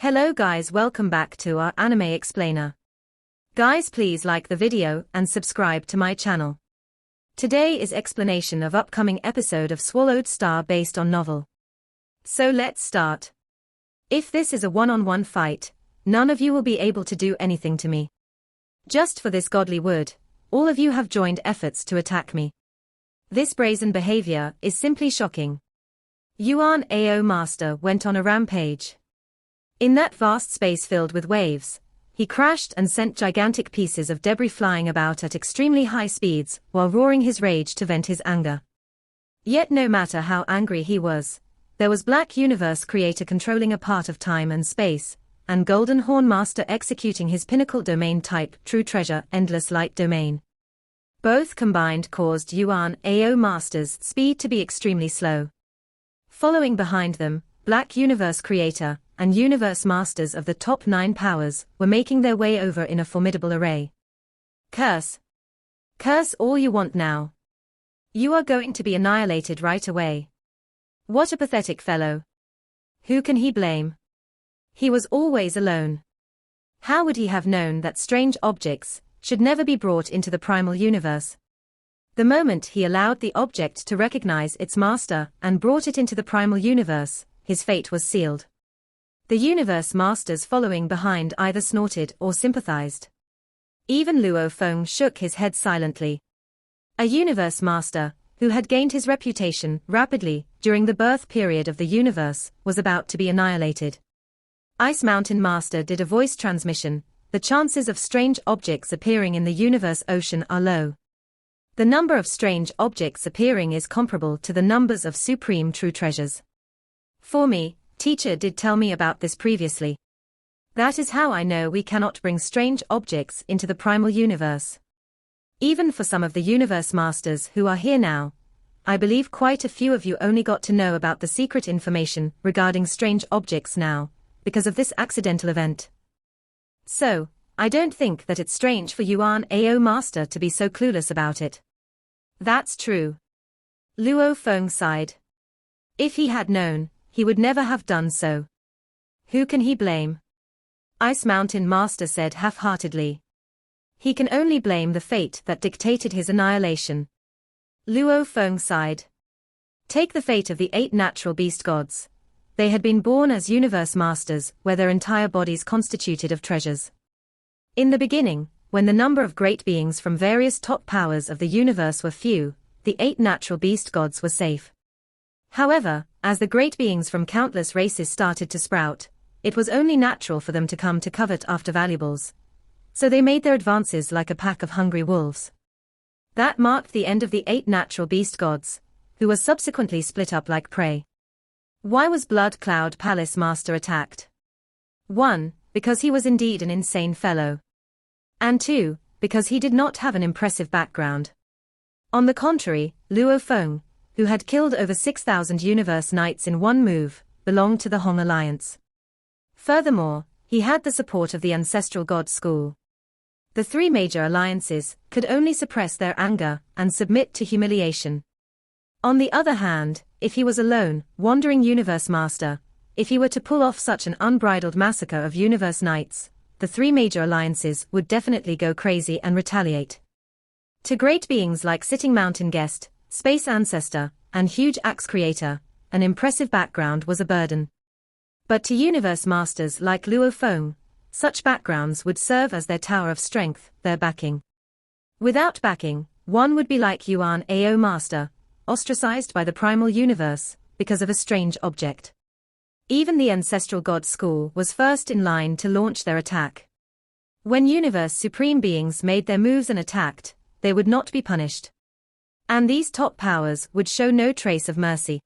Hello guys, welcome back to our anime explainer. Guys, please like the video and subscribe to my channel. Today is explanation of upcoming episode of Swallowed Star based on novel. So let's start. If this is a one-on-one fight, none of you will be able to do anything to me. Just for this godly wood, all of you have joined efforts to attack me. This brazen behavior is simply shocking. Yuan Ao Master went on a rampage. In that vast space filled with waves, he crashed and sent gigantic pieces of debris flying about at extremely high speeds while roaring his rage to vent his anger. Yet no matter how angry he was, there was Black Universe Creator controlling a part of time and space, and Golden Horn Master executing his pinnacle domain type True Treasure Endless Light Domain. Both combined caused Yuan Ao Master's speed to be extremely slow. Following behind them, Black Universe Creator and Universe Masters of the top 9 powers were making their way over in a formidable array. Curse! Curse all you want now. You are going to be annihilated right away. What a pathetic fellow. Who can he blame? He was always alone. How would he have known that strange objects should never be brought into the primal universe? The moment he allowed the object to recognize its master and brought it into the primal universe, his fate was sealed. The universe masters following behind either snorted or sympathized. Even Luo Feng shook his head silently. A universe master, who had gained his reputation rapidly during the birth period of the universe, was about to be annihilated. Ice Mountain Master did a voice transmission. The chances of strange objects appearing in the universe ocean are low. The number of strange objects appearing is comparable to the numbers of supreme true treasures. For me, teacher did tell me about this previously. That is how I know we cannot bring strange objects into the primal universe. Even for some of the universe masters who are here now, I believe quite a few of you only got to know about the secret information regarding strange objects now, because of this accidental event. So, I don't think that it's strange for Yuan Ao Master to be so clueless about it. That's true. Luo Feng sighed. If he had known, he would never have done so. Who can he blame? Ice Mountain Master said half-heartedly. He can only blame the fate that dictated his annihilation. Luo Feng sighed. Take the fate of the 8 natural beast gods. They had been born as universe masters where their entire bodies constituted of treasures. In the beginning, when the number of great beings from various top powers of the universe were few, the 8 natural beast gods were safe. However, as the great beings from countless races started to sprout, it was only natural for them to come to covet after valuables. So they made their advances like a pack of hungry wolves. That marked the end of the 8 natural beast gods, who were subsequently split up like prey. Why was Blood Cloud Palace Master attacked? 1. Because he was indeed an insane fellow. And 2. Because he did not have an impressive background. On the contrary, Luo Feng, who had killed over 6,000 universe knights in one move, belonged to the Hong Alliance. Furthermore, he had the support of the ancestral god school. The 3 major alliances could only suppress their anger and submit to humiliation. On the other hand, if he was alone, wandering universe master, if he were to pull off such an unbridled massacre of universe knights, the 3 major alliances would definitely go crazy and retaliate. To great beings like Sitting Mountain Guest, Space Ancestor, and Huge Axe Creator, an impressive background was a burden. But to universe masters like Luo Feng, such backgrounds would serve as their tower of strength, their backing. Without backing, one would be like Yuan Ao Master, ostracized by the primal universe, because of a strange object. Even the ancestral god school was first in line to launch their attack. When universe supreme beings made their moves and attacked, they would not be punished. And these top powers would show no trace of mercy.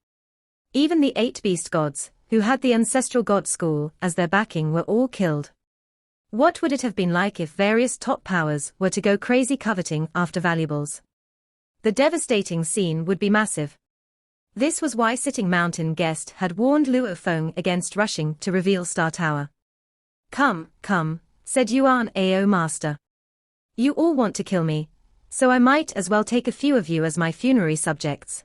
Even the 8 beast gods, who had the ancestral god school as their backing, were all killed. What would it have been like if various top powers were to go crazy coveting after valuables? The devastating scene would be massive. This was why Sitting Mountain Guest had warned Luo Feng against rushing to reveal Star Tower. Come, said Yuan Ao Master. You all want to kill me, so I might as well take a few of you as my funerary subjects.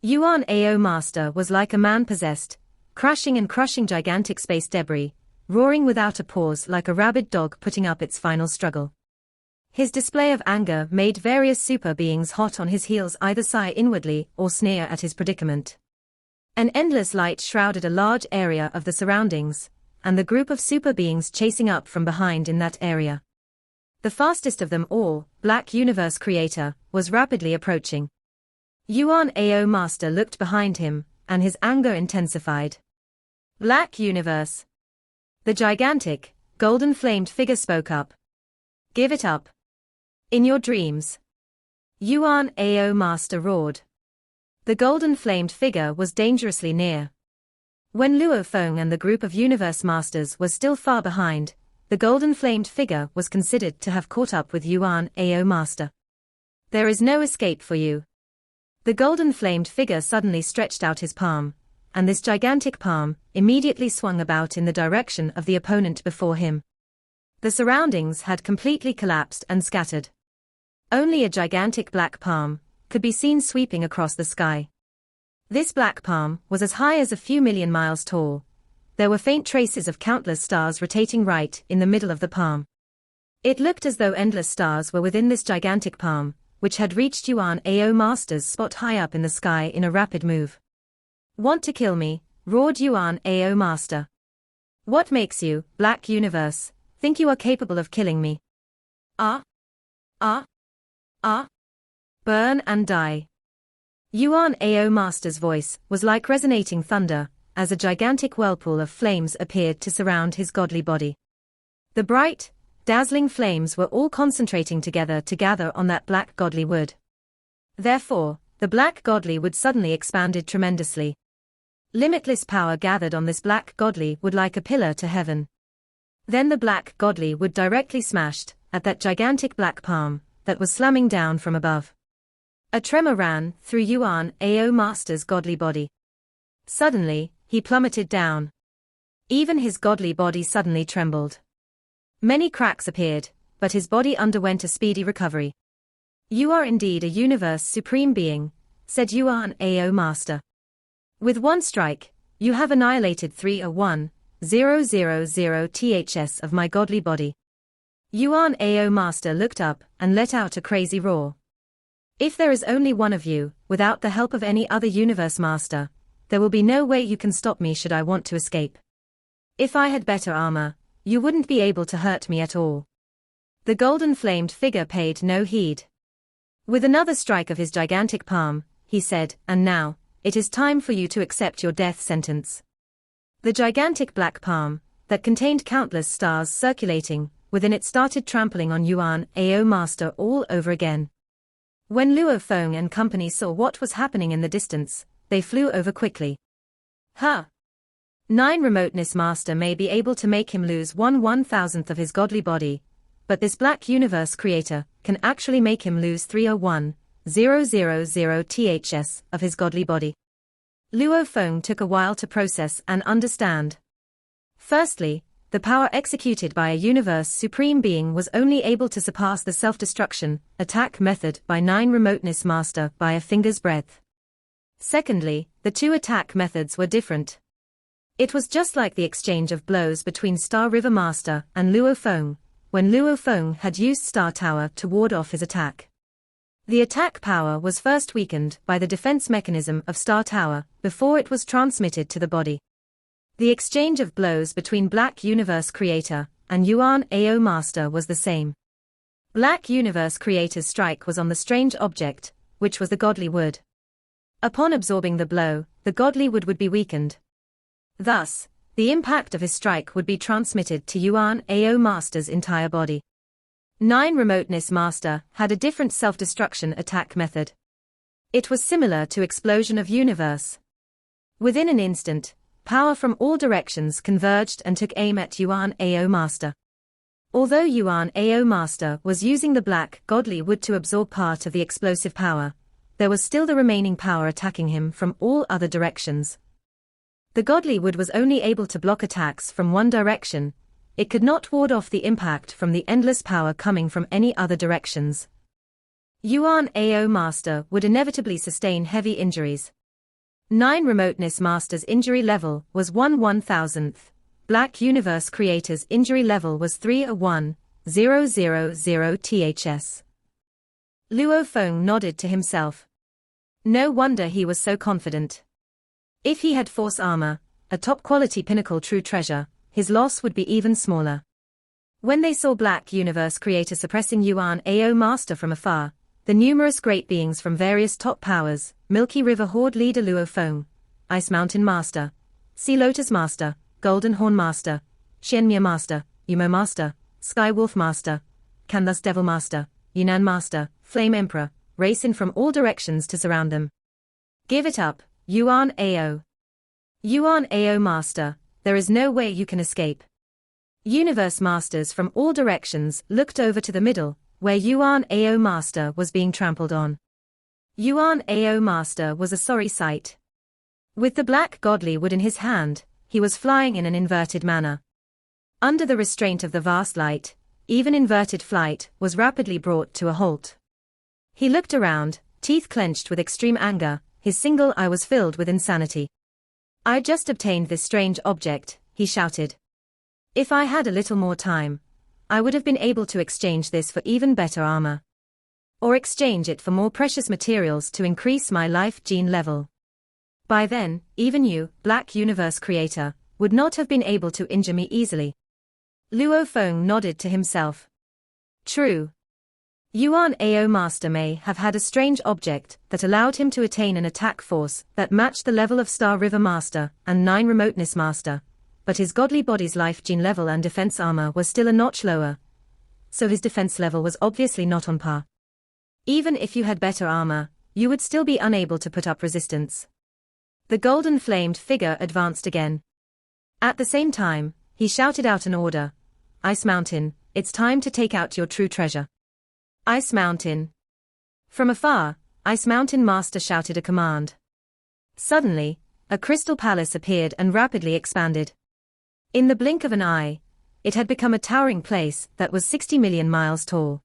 Yuan Ao Master was like a man possessed, crashing and crushing gigantic space debris, roaring without a pause like a rabid dog putting up its final struggle. His display of anger made various super beings hot on his heels, either sigh inwardly or sneer at his predicament. An endless light shrouded a large area of the surroundings, and the group of super beings chasing up from behind in that area. The fastest of them all, Black Universe Creator, was rapidly approaching. Yuan Ao Master looked behind him, and his anger intensified. Black Universe. The gigantic, golden-flamed figure spoke up. Give it up. In your dreams. Yuan Ao Master roared. The golden-flamed figure was dangerously near. When Luo Feng and the group of Universe Masters was still far behind, the golden-flamed figure was considered to have caught up with Yuan Ao Master. There is no escape for you. The golden-flamed figure suddenly stretched out his palm, and this gigantic palm immediately swung about in the direction of the opponent before him. The surroundings had completely collapsed and scattered. Only a gigantic black palm could be seen sweeping across the sky. This black palm was as high as a few million miles tall. There were faint traces of countless stars rotating right in the middle of the palm. It looked as though endless stars were within this gigantic palm, which had reached Yuan Ao Master's spot high up in the sky in a rapid move. Want to kill me? Roared Yuan Ao Master. What makes you, Black Universe, think you are capable of killing me? Burn and die. Yuan Ao Master's voice was like resonating thunder, as a gigantic whirlpool of flames appeared to surround his godly body. The bright, dazzling flames were all concentrating together to gather on that black godly wood. Therefore, the black godly wood suddenly expanded tremendously. Limitless power gathered on this black godly wood like a pillar to heaven. Then the black godly wood directly smashed at that gigantic black palm that was slamming down from above. A tremor ran through Yuan Ao Master's godly body. Suddenly, he plummeted down. Even his godly body suddenly trembled. Many cracks appeared, but his body underwent a speedy recovery. You are indeed a universe supreme being, said Yuan Ao Master. With one strike, you have annihilated 301,000 ths of my godly body. Yuan Ao Master looked up and let out a crazy roar. If there is only one of you, without the help of any other Universe Master, there will be no way you can stop me should I want to escape. If I had better armor, you wouldn't be able to hurt me at all. The golden-flamed figure paid no heed. With another strike of his gigantic palm, he said, and now, it is time for you to accept your death sentence. The gigantic black palm, that contained countless stars circulating within it, started trampling on Yuan Ao Master all over again. When Luo Feng and company saw what was happening in the distance, they flew over quickly. 9 Remoteness Master may be able to make him lose 1/1000th of his godly body, but this Black Universe Creator can actually make him lose 301,000 ths of his godly body. Luo Feng took a while to process and understand. Firstly, the power executed by a Universe Supreme Being was only able to surpass the self-destruction attack method by 9 Remoteness Master by a finger's breadth. Secondly, the two attack methods were different. It was just like the exchange of blows between Star River Master and Luo Feng, when Luo Feng had used Star Tower to ward off his attack. The attack power was first weakened by the defense mechanism of Star Tower before it was transmitted to the body. The exchange of blows between Black Universe Creator and Yuan Ao Master was the same. Black Universe Creator's strike was on the strange object, which was the godly wood. Upon absorbing the blow, the godly wood would be weakened. Thus, the impact of his strike would be transmitted to Yuan Ao Master's entire body. 9 Remoteness Master had a different self-destruction attack method. It was similar to Explosion of Universe. Within an instant, power from all directions converged and took aim at Yuan Ao Master. Although Yuan Ao Master was using the black godly wood to absorb part of the explosive power, there was still the remaining power attacking him from all other directions. The godly wood was only able to block attacks from one direction. It could not ward off the impact from the endless power coming from any other directions. Yuan Ao Master would inevitably sustain heavy injuries. 9 Remoteness Master's injury level was 1/1000th, Black Universe Creator's injury level was 31000 THS. Luo Feng nodded to himself. No wonder he was so confident. If he had force armor, a top-quality pinnacle true treasure, his loss would be even smaller. When they saw Black Universe Creator suppressing Yuan AO Master from afar, the numerous great beings from various top powers, Milky River Horde Leader Luo Feng, Ice Mountain Master, Sea Lotus Master, Golden Horn Master, Shenmue Master, Yumo Master, Sky Wolf Master, Canvas Devil Master, Yunnan Master, Flame Emperor, race in from all directions to surround them. Give it up, Yuan AO. Yuan AO Master, there is no way you can escape. Universe Masters from all directions looked over to the middle, where Yuan AO Master was being trampled on. Yuan AO Master was a sorry sight. With the black godly wood in his hand, he was flying in an inverted manner. Under the restraint of the vast light, even inverted flight was rapidly brought to a halt. He looked around, teeth clenched with extreme anger, his single eye was filled with insanity. I just obtained this strange object, he shouted. If I had a little more time, I would have been able to exchange this for even better armor. Or exchange it for more precious materials to increase my life gene level. By then, even you, Black Universe Creator, would not have been able to injure me easily. Luo Feng nodded to himself. True. Yuan AO Master may have had a strange object that allowed him to attain an attack force that matched the level of Star River Master and 9 Remoteness Master, but his godly body's life gene level and defense armor was still a notch lower, so his defense level was obviously not on par. Even if you had better armor, you would still be unable to put up resistance. The golden-flamed figure advanced again. At the same time, he shouted out an order. Ice Mountain, it's time to take out your true treasure. Ice Mountain. From afar, Ice Mountain Master shouted a command. Suddenly, a crystal palace appeared and rapidly expanded. In the blink of an eye, it had become a towering place that was 60 million miles tall.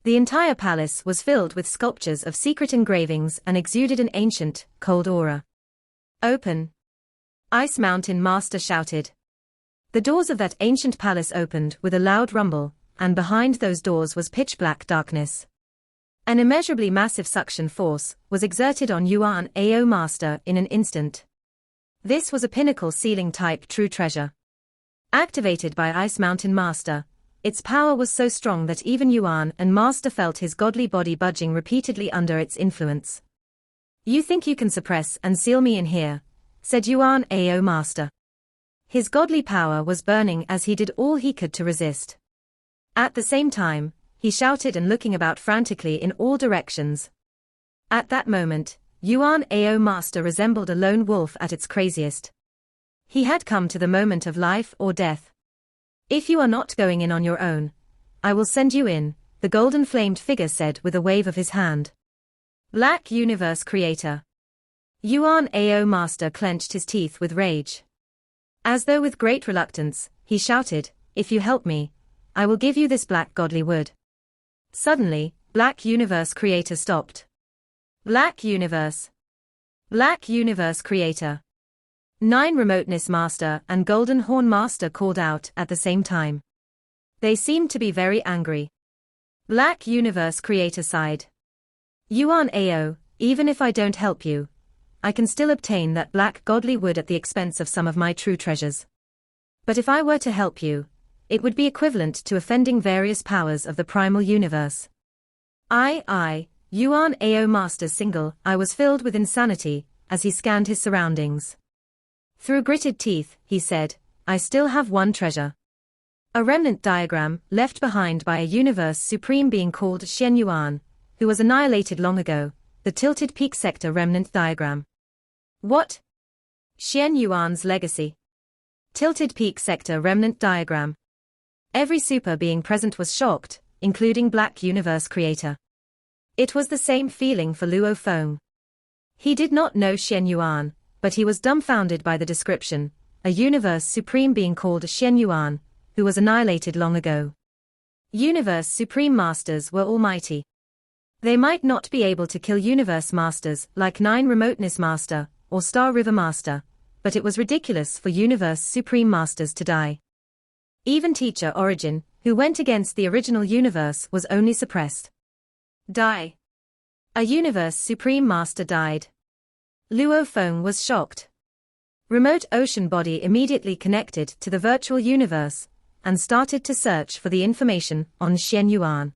The entire palace was filled with sculptures of secret engravings and exuded an ancient, cold aura. Open! Ice Mountain Master shouted. The doors of that ancient palace opened with a loud rumble, and behind those doors was pitch-black darkness. An immeasurably massive suction force was exerted on Yuan AO Master in an instant. This was a pinnacle ceiling-type true treasure. Activated by Ice Mountain Master, its power was so strong that even Yuan and Master felt his godly body budging repeatedly under its influence. You think you can suppress and seal me in here, said Yuan AO Master. His godly power was burning as he did all he could to resist. At the same time, he shouted and looking about frantically in all directions. At that moment, Yuan AO Master resembled a lone wolf at its craziest. He had come to the moment of life or death. If you are not going in on your own, I will send you in, the golden-flamed figure said with a wave of his hand. Black Universe Creator. Yuan AO Master clenched his teeth with rage. As though with great reluctance, he shouted, if you help me, I will give you this black godly wood. Suddenly, Black Universe Creator stopped. Black Universe. Black Universe Creator. 9 Remoteness Master and Golden Horn Master called out at the same time. They seemed to be very angry. Black Universe Creator sighed. Yuan AO, even if I don't help you, I can still obtain that black godly wood at the expense of some of my true treasures. But if I were to help you, it would be equivalent to offending various powers of the primal universe. Yuan AO Master's single eye was filled with insanity as he scanned his surroundings. Through gritted teeth, he said, I still have one treasure. A remnant diagram left behind by a universe supreme being called Xian Yuan, who was annihilated long ago, the Tilted Peak Sector remnant diagram. What? Xian Yuan's legacy. Tilted Peak Sector remnant diagram. Every super being present was shocked, including Black Universe Creator. It was the same feeling for Luo Feng. He did not know Xian Yuan, but he was dumbfounded by the description, a universe supreme being called Xian Yuan, who was annihilated long ago. Universe Supreme Masters were almighty. They might not be able to kill Universe Masters like 9 Remoteness Master or Star River Master, but it was ridiculous for Universe Supreme Masters to die. Even Teacher Origin, who went against the original universe, was only suppressed. Die. A Universe Supreme Master died. Luo Feng was shocked. Remote ocean body immediately connected to the virtual universe and started to search for the information on Xian Yuan.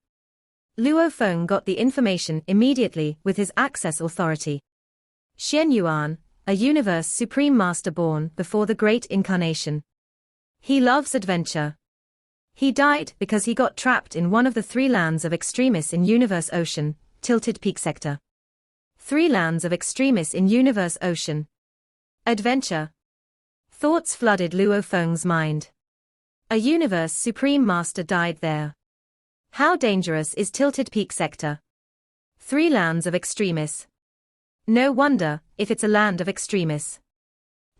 Luo Feng got the information immediately with his access authority. Xian Yuan, a Universe Supreme Master born before the Great Incarnation. He loves adventure. He died because he got trapped in one of the three lands of extremis in Universe Ocean, Tilted Peak Sector. Three lands of extremis in Universe Ocean. Adventure. Thoughts flooded Luo Feng's mind. A Universe Supreme Master died there. How dangerous is Tilted Peak Sector? Three lands of extremis. No wonder if it's a land of extremis.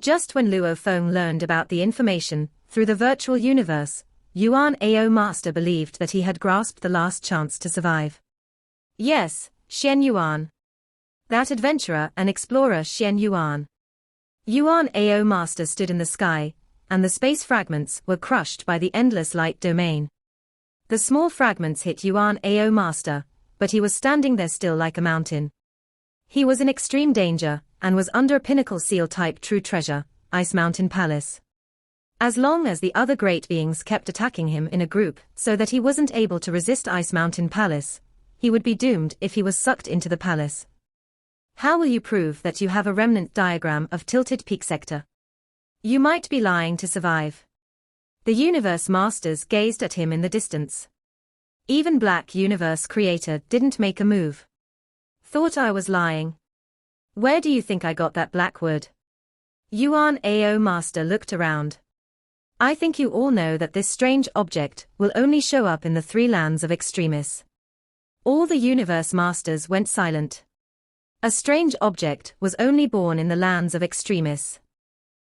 Just when Luo Feng learned about the information through the virtual universe, Yuan Ao Master believed that he had grasped the last chance to survive. Yes, Xian Yuan. That adventurer and explorer Xian Yuan. Yuan Ao Master stood in the sky, and the space fragments were crushed by the endless light domain. The small fragments hit Yuan Ao Master, but he was standing there still like a mountain. He was in extreme danger, and was under a pinnacle seal-type true treasure, Ice Mountain Palace. As long as the other great beings kept attacking him in a group so that he wasn't able to resist Ice Mountain Palace, he would be doomed if he was sucked into the palace. How will you prove that you have a remnant diagram of Tilted Peak Sector? You might be lying to survive. The Universe Masters gazed at him in the distance. Even Black Universe Creator didn't make a move. Thought I was lying. Where do you think I got that black wood? Yuan Ao Master looked around. I think you all know that this strange object will only show up in the three lands of extremis. All the Universe Masters went silent. A strange object was only born in the lands of extremis.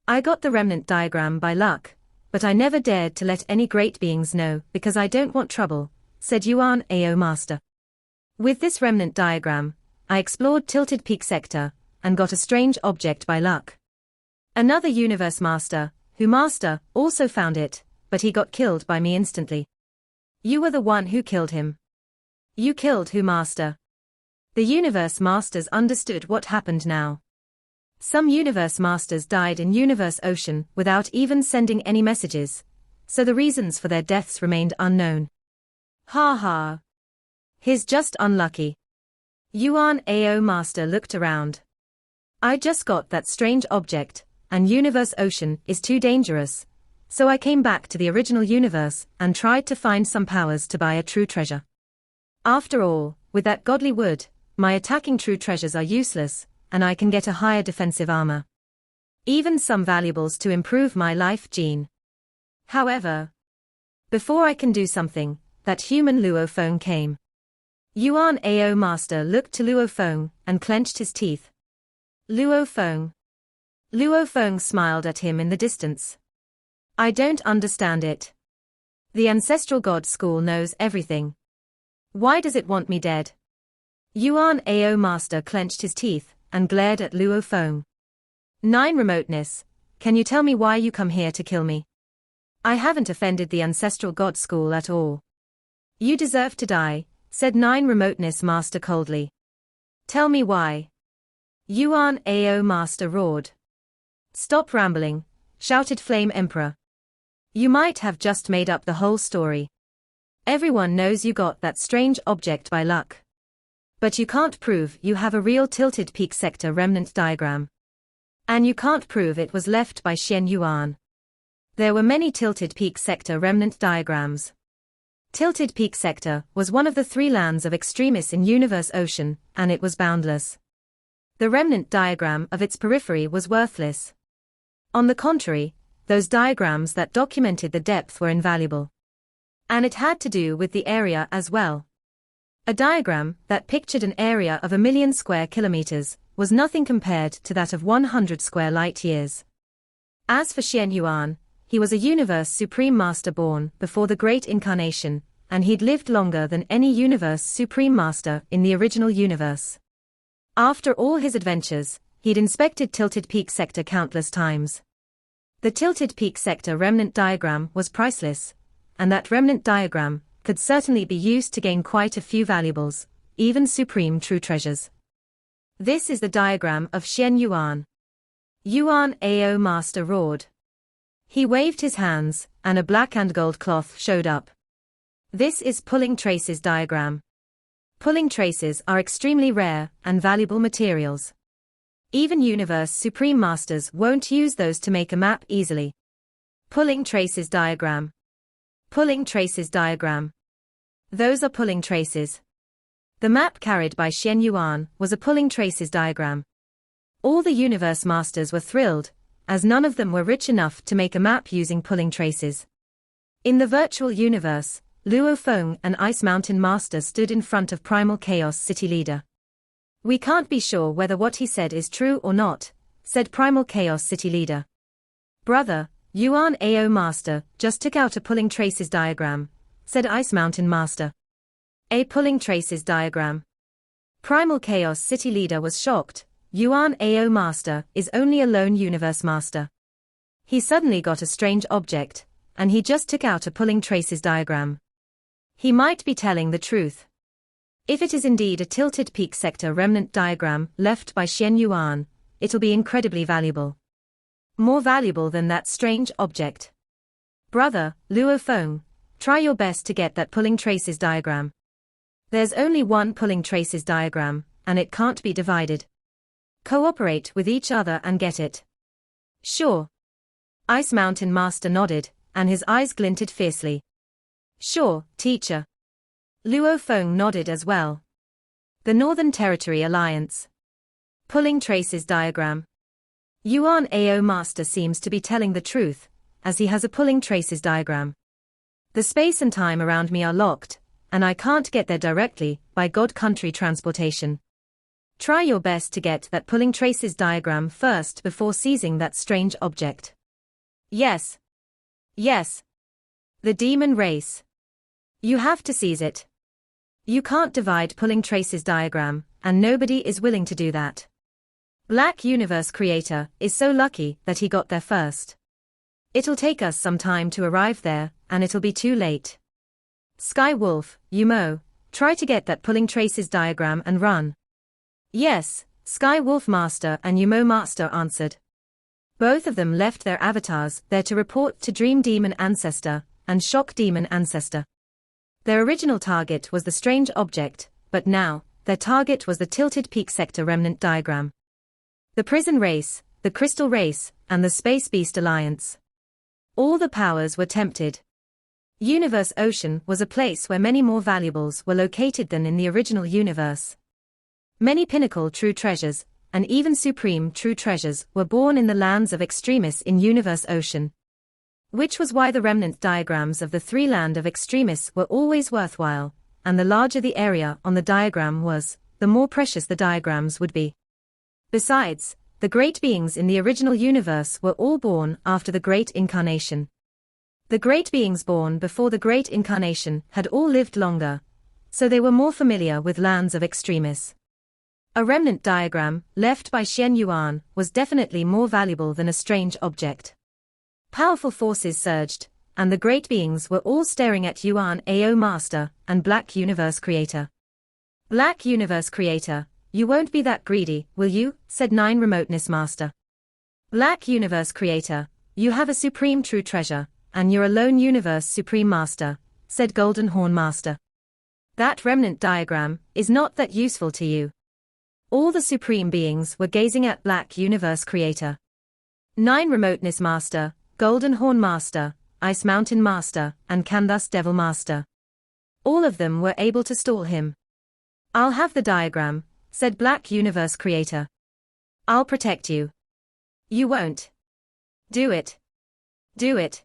I got the remnant diagram by luck, but I never dared to let any great beings know because I don't want trouble, said Yuan Ao Master. With this remnant diagram, I explored Tilted Peak Sector and got a strange object by luck. Another Universe Master, Master, also found it, but he got killed by me instantly. You were the one who killed him. You killed Master. The Universe Masters understood what happened now. Some Universe Masters died in Universe Ocean without even sending any messages, so the reasons for their deaths remained unknown. Ha ha. He's just unlucky. Yuan Ao Master looked around. I just got that strange object, and Universe Ocean is too dangerous, so I came back to the original universe and tried to find some powers to buy a true treasure. After all, with that godly wood, my attacking true treasures are useless, and I can get a higher defensive armor. Even some valuables to improve my life gene. However, before I can do something, that human Luo Feng came. Yuan Ao Master looked to Luo Feng and clenched his teeth. Luo Feng. Luo Feng smiled at him in the distance. I don't understand it. The Ancestral God School knows everything. Why does it want me dead? Yuan Ao Master clenched his teeth and glared at Luo Feng. 9 Remoteness, can you tell me why you come here to kill me? I haven't offended the Ancestral God School at all. You deserve to die, said 9 Remoteness Master coldly. Tell me why. Yuan Ao Master roared. Stop rambling, shouted Flame Emperor. You might have just made up the whole story. Everyone knows you got that strange object by luck. But you can't prove you have a real Tilted Peak Sector remnant diagram. And you can't prove it was left by Xian Yuan. There were many Tilted Peak Sector remnant diagrams. Tilted Peak Sector was one of the 3 lands of extremis in Universe Ocean, and it was boundless. The remnant diagram of its periphery was worthless. On the contrary, those diagrams that documented the depth were invaluable. And it had to do with the area as well. A diagram that pictured an area of 1,000,000 square kilometers was nothing compared to that of 100 square light years. As for Xian Yuan, he was a Universe Supreme Master born before the Great Incarnation, and he'd lived longer than any Universe Supreme Master in the original universe. After all his adventures, he'd inspected Tilted Peak Sector countless times. The Tilted Peak Sector remnant diagram was priceless, and that remnant diagram could certainly be used to gain quite a few valuables, even supreme true treasures. This is the diagram of Xian Yuan. Yuan Ao Master roared. He waved his hands, and a black and gold cloth showed up. This is pulling traces diagram. Pulling traces are extremely rare and valuable materials. Even Universe Supreme Masters won't use those to make a map easily. Pulling traces diagram. Pulling traces diagram. Those are pulling traces. The map carried by Xian Yuan was a pulling traces diagram. All the Universe Masters were thrilled, as none of them were rich enough to make a map using pulling traces. In the virtual universe, Luo Feng and Ice Mountain Master stood in front of Primal Chaos City Leader. "We can't be sure whether what he said is true or not," said Primal Chaos City Leader. "Brother, Yuan Ao Master just took out a pulling traces diagram," said Ice Mountain Master. "A pulling traces diagram?" Primal Chaos City Leader was shocked. Yuan Ao Master is only a lone universe master. He suddenly got a strange object, and he just took out a pulling traces diagram. He might be telling the truth. If it is indeed a Tilted Peak Sector remnant diagram left by Xian Yuan, it'll be incredibly valuable. More valuable than that strange object. "Brother, Luo Feng, try your best to get that pulling traces diagram. There's only one pulling traces diagram, and it can't be divided. Cooperate with each other and get it." "Sure." Ice Mountain Master nodded, and his eyes glinted fiercely. "Sure, teacher." Luo Feng nodded as well. The Northern Territory Alliance. Pulling traces diagram. Yuan Ao Master seems to be telling the truth, as he has a pulling traces diagram. "The space and time around me are locked, and I can't get there directly by God Country transportation. Try your best to get that pulling traces diagram first before seizing that strange object." "Yes. Yes. The demon race. You have to seize it. You can't divide pulling traces diagram, and nobody is willing to do that. Black Universe Creator is so lucky that he got there first. It'll take us some time to arrive there, and it'll be too late. Sky Wolf, Yumo, try to get that pulling traces diagram and run." "Yes," Sky Wolf Master and Yumo Master answered. Both of them left their avatars there to report to Dream Demon Ancestor and Shock Demon Ancestor. Their original target was the strange object, but now, their target was the Tilted Peak Sector remnant diagram. The Prison Race, the Crystal Race, and the Space Beast Alliance. All the powers were tempted. Universe Ocean was a place where many more valuables were located than in the original universe. Many pinnacle true treasures, and even supreme true treasures were born in the lands of Extremis in Universe Ocean. Which was why the remnant diagrams of the three land of Extremis were always worthwhile, and the larger the area on the diagram was, the more precious the diagrams would be. Besides, the great beings in the original universe were all born after the Great Incarnation. The great beings born before the Great Incarnation had all lived longer, so they were more familiar with lands of Extremis. A remnant diagram, left by Xian Yuan, was definitely more valuable than a strange object. Powerful forces surged, and the great beings were all staring at Yuan Ao Master and Black Universe Creator. "Black Universe Creator, you won't be that greedy, will you?" said Nine Remoteness Master. "Black Universe Creator, you have a supreme true treasure, and you're a lone Universe Supreme Master," said Golden Horn Master. "That remnant diagram is not that useful to you." All the supreme beings were gazing at Black Universe Creator. Nine Remoteness Master, Golden Horn Master, Ice Mountain Master, and Canthus Devil Master. All of them were able to stall him. "I'll have the diagram," said Black Universe Creator. "I'll protect you." "You won't. Do it. Do it."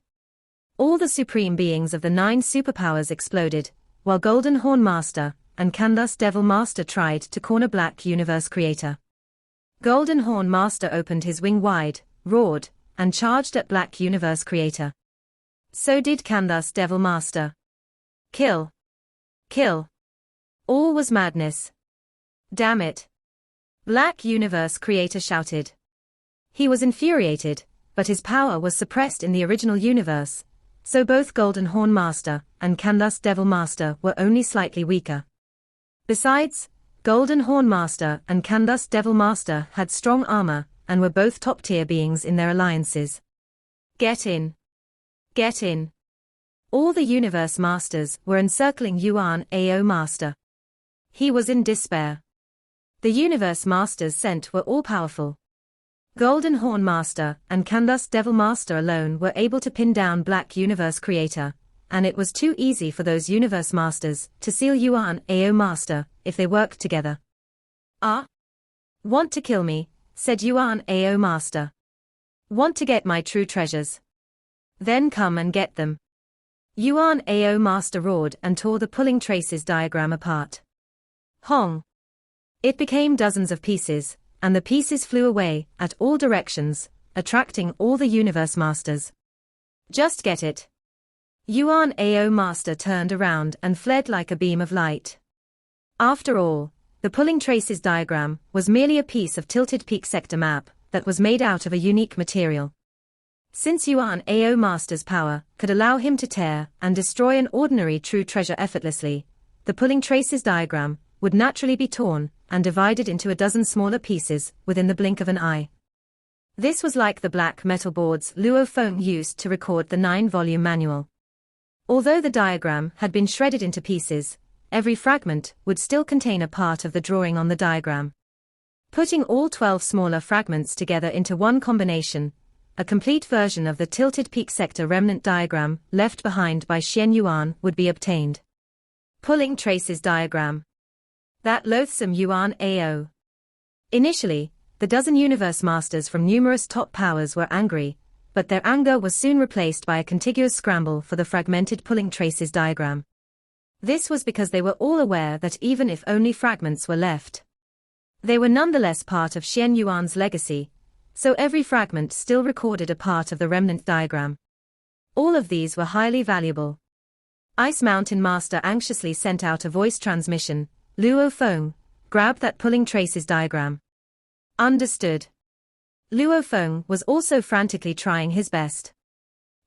All the supreme beings of the 9 superpowers exploded, while Golden Horn Master and Canthus Devil Master tried to corner Black Universe Creator. Golden Horn Master opened his wing wide, roared, and charged at Black Universe Creator. So did Canthus Devil Master. Kill. Kill. All was madness. Damn it. Black Universe Creator shouted. He was infuriated, but his power was suppressed in the original universe, so both Golden Horn Master and Candace Devil Master were only slightly weaker. Besides, Golden Horn Master and Candace Devil Master had strong armor and were both top-tier beings in their alliances. Get in. Get in. All the Universe Masters were encircling Yuan Ao Master. He was in despair. The Universe Masters sent were all-powerful. Golden Horn Master and Candace Devil Master alone were able to pin down Black Universe Creator, and it was too easy for those Universe Masters to seal Yuan Ao Master if they worked together. "Ah? Want to kill me," said Yuan Ao Master. "Want to get my true treasures? Then come and get them." Yuan Ao Master roared and tore the pulling traces diagram apart. Hong! It became dozens of pieces, and the pieces flew away at all directions, attracting all the Universe Masters. "Just get it." Yuan Ao Master turned around and fled like a beam of light. After all, the pulling traces diagram was merely a piece of tilted peak sector map that was made out of a unique material. Since Yuan Ao Master's power could allow him to tear and destroy an ordinary true treasure effortlessly, the pulling traces diagram would naturally be torn and divided into a dozen smaller pieces within the blink of an eye. This was like the black metal boards Luo Feng used to record the 9-volume manual. Although the diagram had been shredded into pieces, every fragment would still contain a part of the drawing on the diagram. Putting all 12 smaller fragments together into one combination, a complete version of the tilted peak sector remnant diagram left behind by Xian Yuan would be obtained. Pulling traces diagram. That loathsome Yuan Ao. Initially, the dozen Universe Masters from numerous top powers were angry, but their anger was soon replaced by a contiguous scramble for the fragmented pulling traces diagram. This was because they were all aware that even if only fragments were left, they were nonetheless part of Xian Yuan's legacy, so every fragment still recorded a part of the remnant diagram. All of these were highly valuable. Ice Mountain Master anxiously sent out a voice transmission. "Luo Feng, grab that pulling traces diagram." Understood. Luo Feng was also frantically trying his best.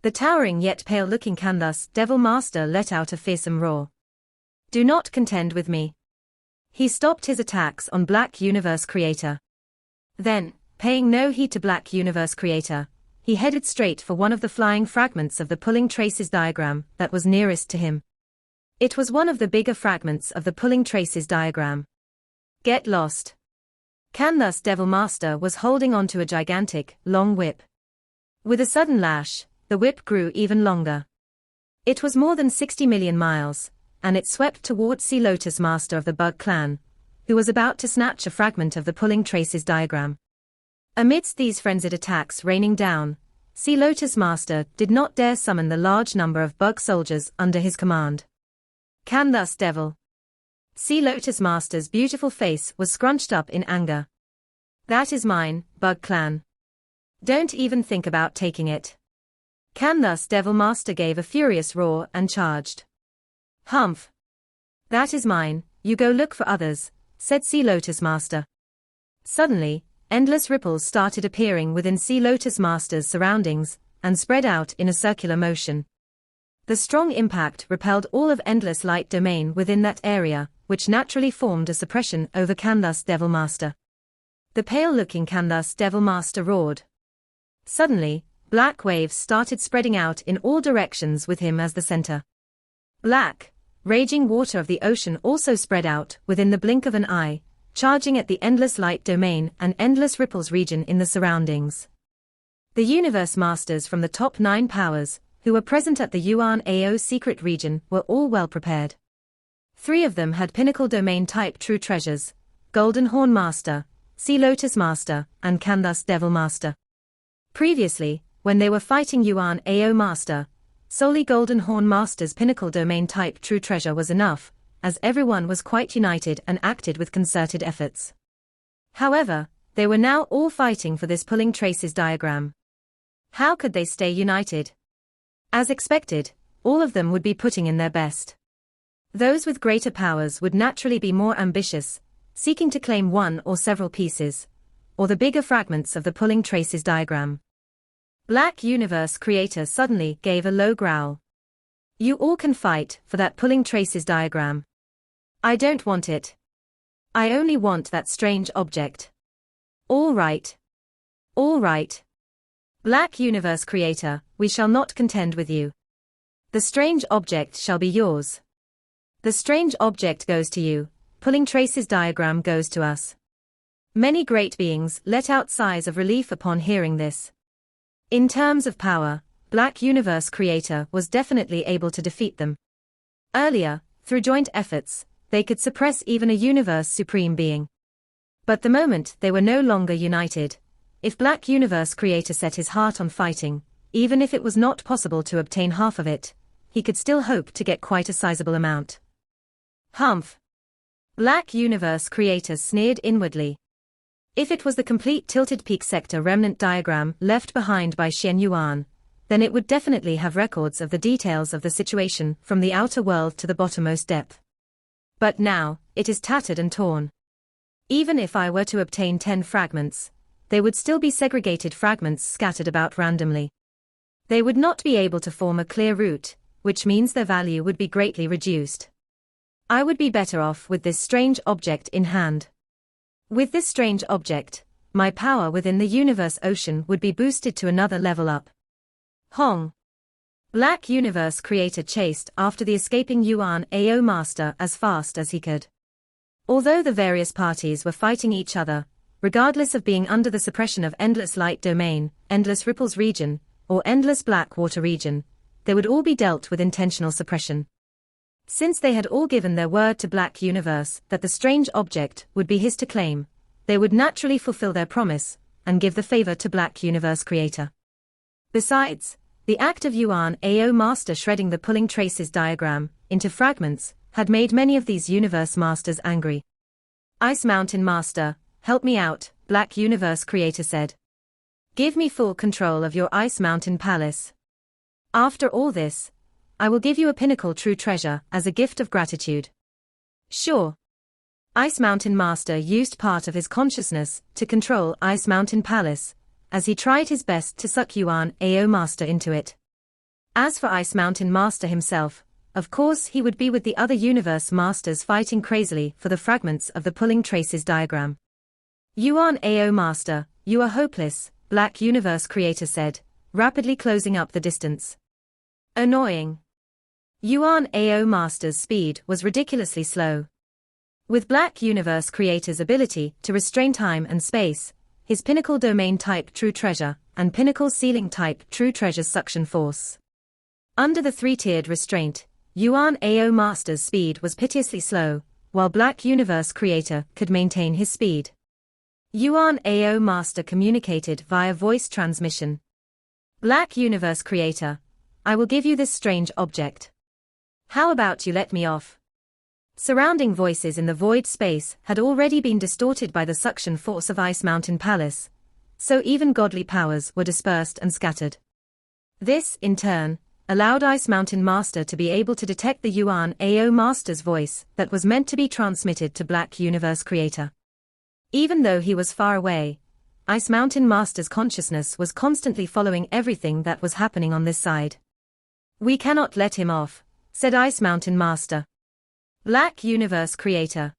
The towering yet pale-looking Candace Devil Master let out a fearsome roar. "Do not contend with me." He stopped his attacks on Black Universe Creator. Then, paying no heed to Black Universe Creator, he headed straight for one of the flying fragments of the pulling traces diagram that was nearest to him. It was one of the bigger fragments of the pulling traces diagram. "Get lost." Candace Devil Master was holding onto a gigantic, long whip. With a sudden lash, the whip grew even longer. It was more than 60 million miles, and it swept towards Sea Lotus Master of the Bug Clan, who was about to snatch a fragment of the pulling traces diagram. Amidst these frenzied attacks raining down, Sea Lotus Master did not dare summon the large number of bug soldiers under his command. Candace Devil. Sea Lotus Master's beautiful face was scrunched up in anger. "That is mine, Bug Clan. Don't even think about taking it." Candace Devil Master gave a furious roar and charged. "Humph. That is mine, you go look for others," said Sea Lotus Master. Suddenly, endless ripples started appearing within Sea Lotus Master's surroundings, and spread out in a circular motion. The strong impact repelled all of Endless Light Domain within that area, which naturally formed a suppression over Candace Devil Master. The pale-looking Candace Devil Master roared. Suddenly, black waves started spreading out in all directions with him as the center. Black, raging water of the ocean also spread out within the blink of an eye, charging at the Endless Light Domain and Endless Ripples region in the surroundings. The Universe Masters from the top 9 powers, who were present at the Yuan Ao secret region, were all well prepared. 3 of them had Pinnacle Domain type true treasures: Golden Horn Master, Sea Lotus Master, and Candace Devil Master. Previously, when they were fighting Yuan Ao Master, solely Golden Horn Master's Pinnacle Domain type true treasure was enough, as everyone was quite united and acted with concerted efforts. However, they were now all fighting for this pulling traces diagram. How could they stay united? As expected, all of them would be putting in their best. Those with greater powers would naturally be more ambitious, seeking to claim one or several pieces, or the bigger fragments of the pulling traces diagram. Black Universe Creator suddenly gave a low growl. You all can fight for that pulling traces diagram. I don't want it. I only want that strange object. All right. All right. Black Universe Creator, we shall not contend with you. The strange object shall be yours. The strange object goes to you, pulling traces diagram goes to us. Many great beings let out sighs of relief upon hearing this. In terms of power, Black Universe Creator was definitely able to defeat them. Earlier, through joint efforts, they could suppress even a Universe Supreme Being. But the moment they were no longer united, if Black Universe Creator set his heart on fighting, even if it was not possible to obtain half of it, he could still hope to get quite a sizable amount. Humph! Black Universe Creator sneered inwardly. If it was the complete tilted peak sector remnant diagram left behind by Xian Yuan, then it would definitely have records of the details of the situation from the outer world to the bottommost depth. But now, it is tattered and torn. Even if I were to obtain 10 fragments, they would still be segregated fragments scattered about randomly. They would not be able to form a clear route, which means their value would be greatly reduced. I would be better off with this strange object in hand. With this strange object, my power within the universe ocean would be boosted to another level up. Hong! Black Universe Creator chased after the escaping Yuan AO Master as fast as he could. Although the various parties were fighting each other, regardless of being under the suppression of Endless Light Domain, Endless Ripples Region, or Endless Black Water Region, they would all be dealt with intentional suppression. Since they had all given their word to Black Universe that the strange object would be his to claim, they would naturally fulfill their promise and give the favor to Black Universe Creator. Besides, the act of Yuan AO Master shredding the pulling traces diagram into fragments had made many of these Universe Masters angry. Ice Mountain Master, help me out, Black Universe Creator said. Give me full control of your Ice Mountain Palace. After all this, I will give you a pinnacle true treasure as a gift of gratitude. Sure. Ice Mountain Master used part of his consciousness to control Ice Mountain Palace, as he tried his best to suck Yuan AO Master into it. As for Ice Mountain Master himself, of course he would be with the other Universe Masters fighting crazily for the fragments of the pulling traces diagram. Yuan AO Master, you are hopeless, Black Universe Creator said, rapidly closing up the distance. Annoying. Yuan AO Master's speed was ridiculously slow. With Black Universe Creator's ability to restrain time and space, his Pinnacle Domain type True Treasure, and Pinnacle Ceiling type True Treasure's suction force. Under the three-tiered restraint, Yuan AO Master's speed was piteously slow, while Black Universe Creator could maintain his speed. Yuan AO Master communicated via voice transmission. Black Universe Creator, I will give you this strange object. How about you let me off? Surrounding voices in the void space had already been distorted by the suction force of Ice Mountain Palace, so even godly powers were dispersed and scattered. This, in turn, allowed Ice Mountain Master to be able to detect the Yuan AO Master's voice that was meant to be transmitted to Black Universe Creator. Even though he was far away, Ice Mountain Master's consciousness was constantly following everything that was happening on this side. We cannot let him off, said Ice Mountain Master. Black Universe Creator.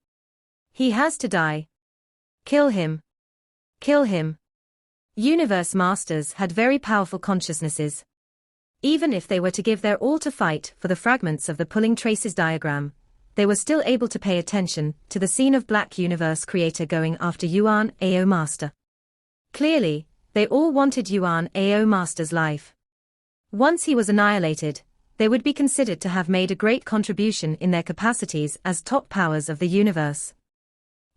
He has to die. Kill him. Kill him. Universe Masters had very powerful consciousnesses. Even if they were to give their all to fight for the fragments of the pulling traces diagram, they were still able to pay attention to the scene of Black Universe Creator going after Yuan AO Master. Clearly, they all wanted Yuan AO Master's life. Once he was annihilated, they would be considered to have made a great contribution in their capacities as top powers of the universe.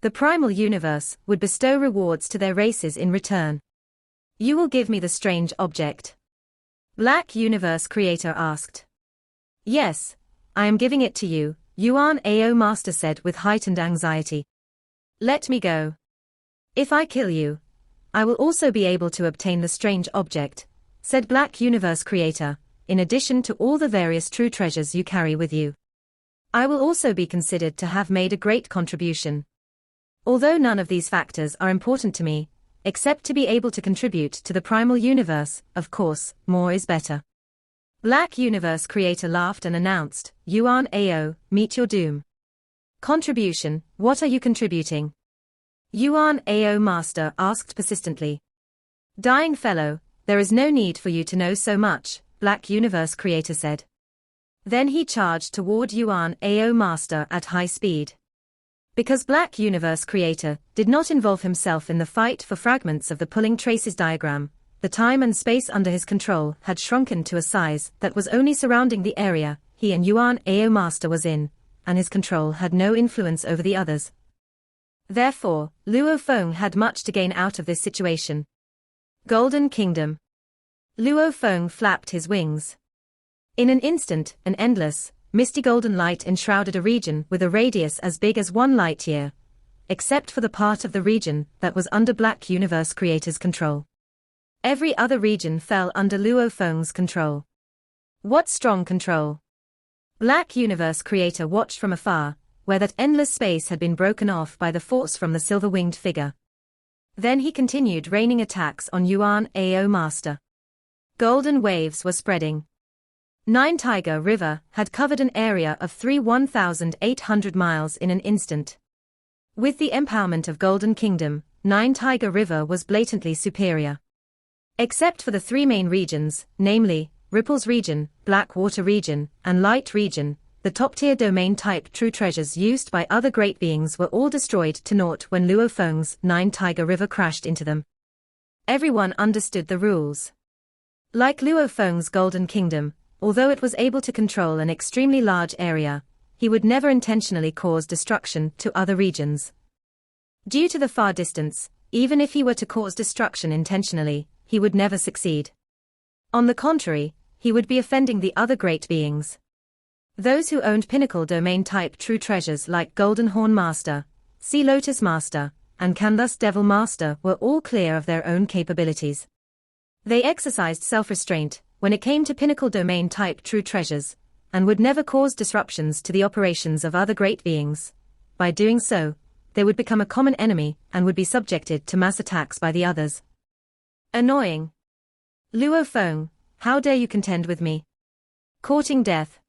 The primal universe would bestow rewards to their races in return. You will give me the strange object? Black Universe Creator asked. Yes, I am giving it to you, Yuan AO Master said with heightened anxiety. Let me go. If I kill you, I will also be able to obtain the strange object, said Black Universe Creator, in addition to all the various true treasures you carry with you. I will also be considered to have made a great contribution. Although none of these factors are important to me, except to be able to contribute to the primal universe, of course, more is better. Black Universe creator laughed and announced, Yuan Ao, meet your doom. Contribution, what are you contributing? Yuan Ao Master asked persistently. Dying fellow, there is no need for you to know so much, Black Universe creator said. Then he charged toward Yuan Ao Master at high speed. Because Black Universe creator did not involve himself in the fight for fragments of the pulling traces diagram, the time and space under his control had shrunken to a size that was only surrounding the area he and Yuan Ao Master was in, and his control had no influence over the others. Therefore, Luo Feng had much to gain out of this situation. Golden Kingdom. Luo Feng flapped his wings. In an instant, an endless, misty golden light enshrouded a region with a radius as big as 1 light year, except for the part of the region that was under Black Universe creator's control. Every other region fell under Luo Feng's control. What strong control! Black Universe creator watched from afar, where that endless space had been broken off by the force from the silver-winged figure. Then he continued raining attacks on Yuan Ao Master. Golden waves were spreading. Nine Tiger River had covered an area of 1,800 miles in an instant. With the empowerment of Golden Kingdom, Nine Tiger River was blatantly superior. Except for the 3 main regions, namely, Ripples region, Black Water region, and Light region, the top-tier domain-type true treasures used by other great beings were all destroyed to naught when Luo Feng's Nine Tiger River crashed into them. Everyone understood the rules. Like Luo Feng's Golden Kingdom, although it was able to control an extremely large area, he would never intentionally cause destruction to other regions. Due to the far distance, even if he were to cause destruction intentionally, he would never succeed. On the contrary, he would be offending the other great beings. Those who owned pinnacle domain-type true treasures like Golden Horn Master, Sea Lotus Master, and Canvas Devil Master were all clear of their own capabilities. They exercised self-restraint when it came to pinnacle domain-type true treasures, and would never cause disruptions to the operations of other great beings. By doing so, they would become a common enemy and would be subjected to mass attacks by the others. Annoying. Luo Feng, how dare you contend with me? Courting death.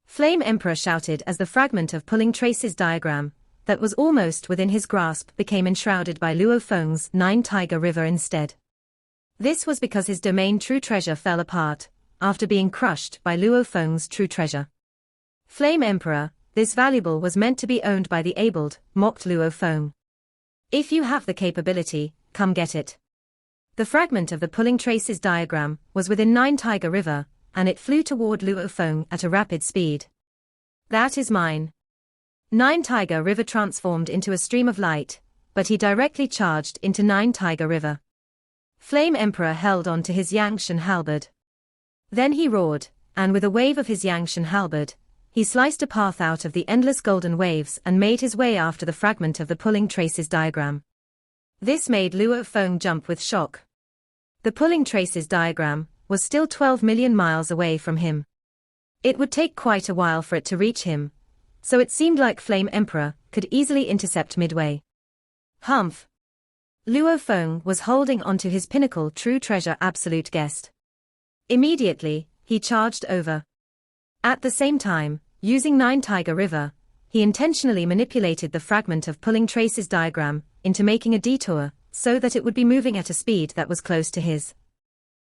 Flame Emperor shouted as the fragment of pulling traces diagram, that was almost within his grasp, became enshrouded by Luo Feng's Nine Tiger River instead. This was because his domain true treasure fell apart, after being crushed by Luo Feng's true treasure. Flame Emperor, this valuable was meant to be owned by the abled, mocked Luo Feng. If you have the capability, come get it. The fragment of the pulling traces diagram was within Nine Tiger River, and it flew toward Luo Feng at a rapid speed. That is mine. Nine Tiger River transformed into a stream of light, but he directly charged into Nine Tiger River. Flame Emperor held on to his Yangshan halberd. Then he roared, and with a wave of his Yangshan halberd, he sliced a path out of the endless golden waves and made his way after the fragment of the pulling traces diagram. This made Luo Feng jump with shock. The pulling traces diagram was still 12 million miles away from him. It would take quite a while for it to reach him, so it seemed like Flame Emperor could easily intercept midway. Humph! Luo Feng was holding onto his pinnacle true treasure absolute guest. Immediately, he charged over. At the same time, using Nine Tiger River, he intentionally manipulated the fragment of pulling traces diagram into making a detour, so that it would be moving at a speed that was close to his.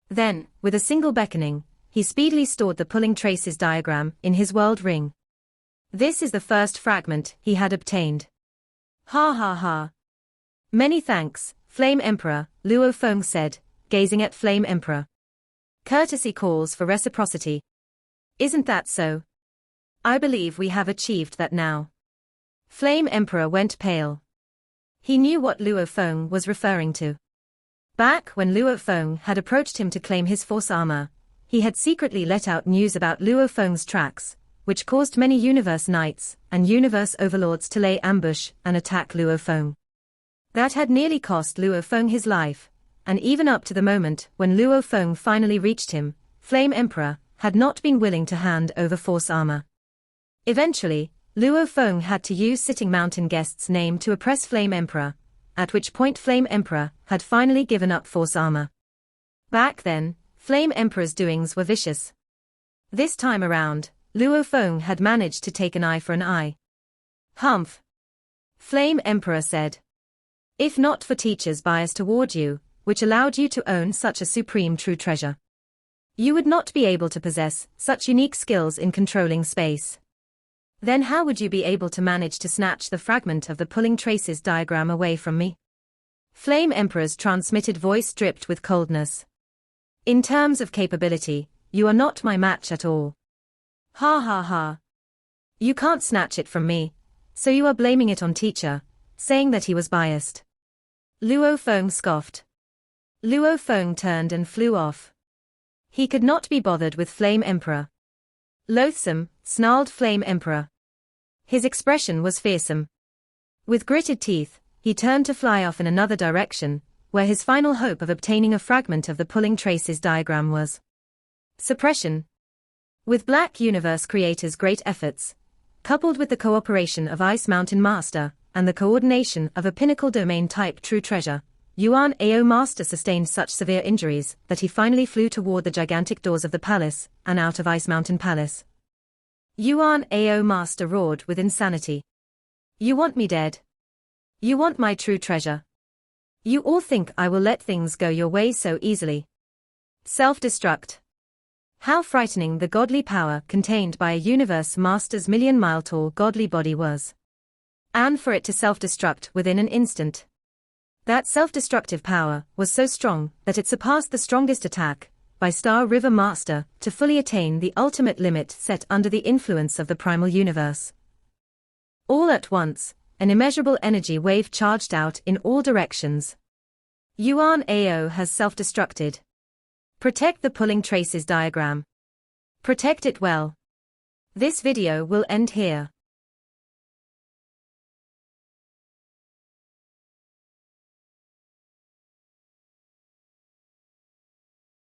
Then, with a single beckoning, he speedily stored the pulling traces diagram in his world ring. This is the first fragment he had obtained. Ha ha ha. Many thanks, Flame Emperor, Luo Feng said, gazing at Flame Emperor. Courtesy calls for reciprocity. Isn't that so? I believe we have achieved that now. Flame Emperor went pale. He knew what Luo Feng was referring to. Back when Luo Feng had approached him to claim his force armor, he had secretly let out news about Luo Feng's tracks, which caused many universe knights and universe overlords to lay ambush and attack Luo Feng. That had nearly cost Luo Feng his life, and even up to the moment when Luo Feng finally reached him, Flame Emperor had not been willing to hand over force armor. Eventually, Luo Feng had to use Sitting Mountain Guest's name to oppress Flame Emperor, at which point Flame Emperor had finally given up Force Armor. Back then, Flame Emperor's doings were vicious. This time around, Luo Feng had managed to take an eye for an eye. Humph! Flame Emperor said. If not for teacher's bias toward you, which allowed you to own such a supreme true treasure, you would not be able to possess such unique skills in controlling space. Then how would you be able to manage to snatch the fragment of the pulling traces diagram away from me? Flame Emperor's transmitted voice dripped with coldness. In terms of capability, you are not my match at all. Ha ha ha. You can't snatch it from me, so you are blaming it on teacher, saying that he was biased. Luo Feng scoffed. Luo Feng turned and flew off. He could not be bothered with Flame Emperor. Loathsome, snarled Flame Emperor. His expression was fearsome. With gritted teeth, he turned to fly off in another direction, where his final hope of obtaining a fragment of the pulling traces diagram was. Suppression. With Black Universe creators' great efforts, coupled with the cooperation of Ice Mountain Master, and the coordination of a pinnacle domain-type true treasure, Yuan Ao Master sustained such severe injuries that he finally flew toward the gigantic doors of the palace, and out of Ice Mountain Palace. Yuan Ao Master roared with insanity. You want me dead? You want my true treasure? You all think I will let things go your way so easily? Self-destruct. How frightening the godly power contained by a universe master's million-mile-tall godly body was. And for it to self-destruct within an instant. That self-destructive power was so strong that it surpassed the strongest attack by Star River Master to fully attain the ultimate limit set under the influence of the primal universe. All at once, an immeasurable energy wave charged out in all directions. Yuan Ao has self-destructed. Protect the pulling traces diagram. Protect it well. This video will end here.